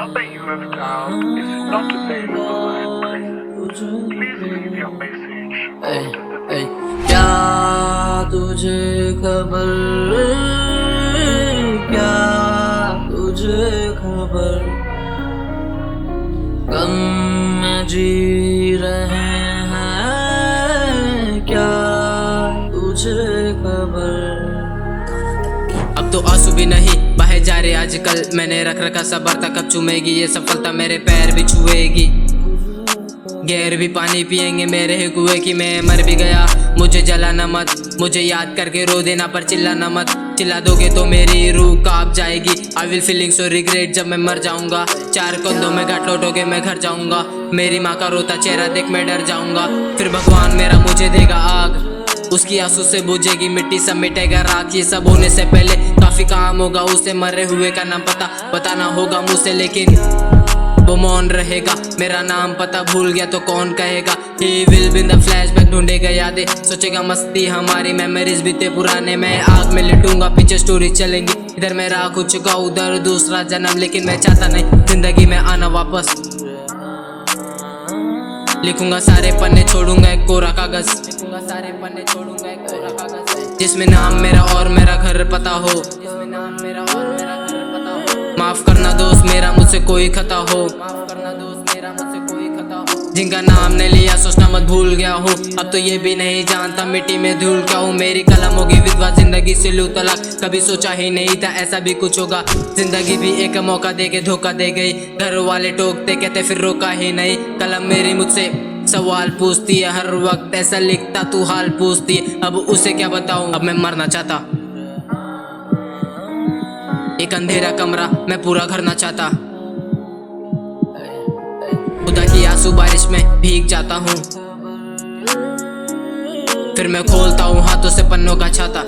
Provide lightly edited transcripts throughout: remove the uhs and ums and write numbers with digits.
number you have dialed is not available at present. Please leave your message after the beep. क्या तुझे खबर, क्या तुझे खबर, गम में जी रहे हैं, क्या तुझे खबर। अब तो आंसू भी नहीं बहे जा रहे आजकल, मैंने रख रखा सबर तक कब चूमेगी ये सफलता, मेरे पैर भी छुएगी। गैर भी पानी पिएंगे मेरे ही कुएं की, मैं मर भी गया मुझे जलाना मत, मुझे याद करके रो देना पर चिल्लाना मत, चिल्ला दोगे तो मेरी रूह कांप जाएगी। I will feeling so regret जब मैं मर जाऊंगा, चार कंधों में गांठ लौटोगे मैं घर जाऊंगा, मेरी माँ का रोता चेहरा देख मैं डर जाऊंगा। फिर भगवान मेरा मुझे देगा आग, उसकी आंसू से बुझेगी मिट्टी, सब मिटेगा राख। ये सब होने से पहले काफी काम होगा, उसे मरे हुए का नाम पता बताना होगा मुझसे, लेकिन वो मौन रहेगा। मेरा नाम पता भूल गया तो कौन कहेगा। He will be in the flashback, ढूंढेगा यादें, सोचेगा मस्ती हमारी, मेमोरीज बीते पुराने। मैं आग में लिटूंगा पीछे स्टोरी चलेंगी, इधर मैं राख हो चुका उधर दूसरा जन्म, लेकिन मैं चाहता नहीं जिंदगी में आना वापस। लिखूंगा सारे पन्ने छोड़ूंगा एक कोरा कागज, लिखूंगा सारे पन्ने छोड़ूंगा एक कोरा कागज, जिसमें नाम मेरा और मेरा घर पता हो, जिसमें नाम मेरा और मेरा घर पता हो। माफ करना दोस्त मेरा मुझसे कोई खता हो, माफ करना दोस्त मेरा मुझसे कोई खता हो। जिनका नाम ने लिया सोचना मत भूल गया हूँ, अब तो ये भी नहीं जानता मिट्टी में धूल क्या हूँ। मेरी कलम होगी विधवा जिंदगी से लूं तलाक, कभी सोचा ही नहीं था ऐसा भी कुछ होगा। जिंदगी भी एक मौका दे के धोखा दे गई, घर वाले टोकते कहते फिर रोका ही नहीं। कलम मेरी मुझसे सवाल पूछती है हर वक्त, ऐसा लिखता तू हाल पूछती है, अब उसे क्या बताऊं। अब मैं मरना चाहता, एक अंधेरा कमरा मैं पूरा घर ना चाहता, खुदा की आंसू बारिश में भीग जाता हूँ, फिर मैं खोलता हूँ हाथों से पन्नों का छाता,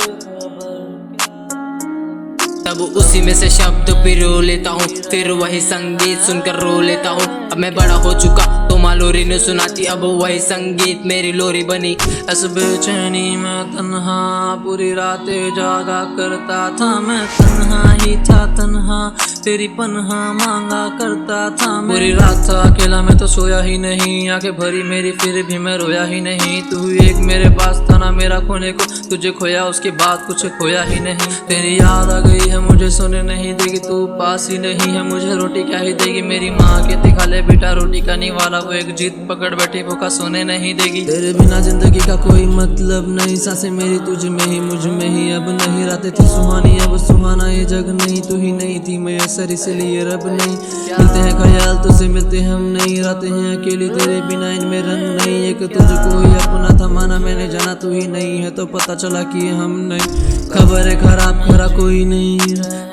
तब उसी में से शब्द पिरो लेता हूँ, फिर वही संगीत सुनकर रो लेता हूँ। अब मैं बड़ा हो चुका तो माँ लोरी ने सुनाती, अब वही संगीत मेरी लोरी बनी। इस बेचैनी में तन्हा पूरी रातें जागा करता था, मैं तन्हा ही था तन्हा, तेरी पन्हा मांगा करता था। पूरी रात था अकेला मैं तो सोया ही नहीं, आंखें भरी मेरी फिर भी मैं रोया ही नहीं। तू एक मेरे पास था ना मेरा खोने को, तुझे खोया उसके बाद कुछ खोया ही नहीं। तेरी याद आ गई है मुझे सोने नहीं देगी, तू पास ही नहीं है मुझे रोटी क्या ही देगी। मेरी माँ कहती खा ले बेटा रोटी का नहीं वाला, वो एक जिद पकड़ बैठी भूखा सोने नहीं देगी। तेरे बिना जिंदगी का कोई मतलब नहीं, सांसें मेरी तुझ में ही मुझ में ही, अब नहीं रातें थी सुहानी अब सुहाना ये जग नहीं। तू ही नहीं थी मैं असर इसलिए रब नहीं, मिलते हैं ख्याल तुझसे मिलते हम नहीं, रातें हैं अकेली तेरे बिना इनमें रंग नहीं। एक तुझको ही अपना था माना मैंने, जाना तू ही नहीं है तो पता चला कि हम नहीं। खबर है खराब खरा कोई नहीं,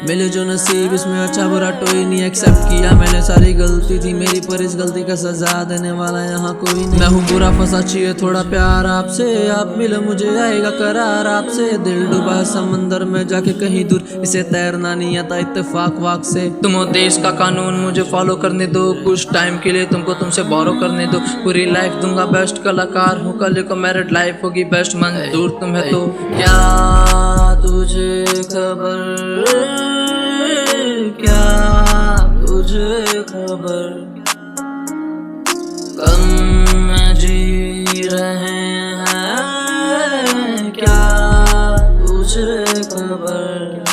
मिले जो नसीब इसमें अच्छा बुरा कोई नहीं। एक्सेप्ट किया मैंने सारी गलती थी मेरी, पर इस गलती का सजा देने वाला यहाँ कोई नहीं। मैं हूँ बुरा फंसा चाहिए थोड़ा प्यार आपसे, आप मिलो मुझे आएगा करार आपसे। दिल डूबा है समंदर में जाके कहीं दूर, इसे तैरना नहीं आता इत्तेफाक वाक से। तुम हो देश का कानून मुझे फॉलो करने दो, कुछ टाइम के लिए तुमको तुमसे बोरो करने दो। पूरी लाइफ दूंगा बेस्ट, कलाकार हूँ कल को मैरिड लाइफ होगी बेस्ट, मंजूर तुम्हें तो। क्या तुझे खबर, क्या तुझे खबर, गम में जी रहे हैं, क्या तुझे खबर।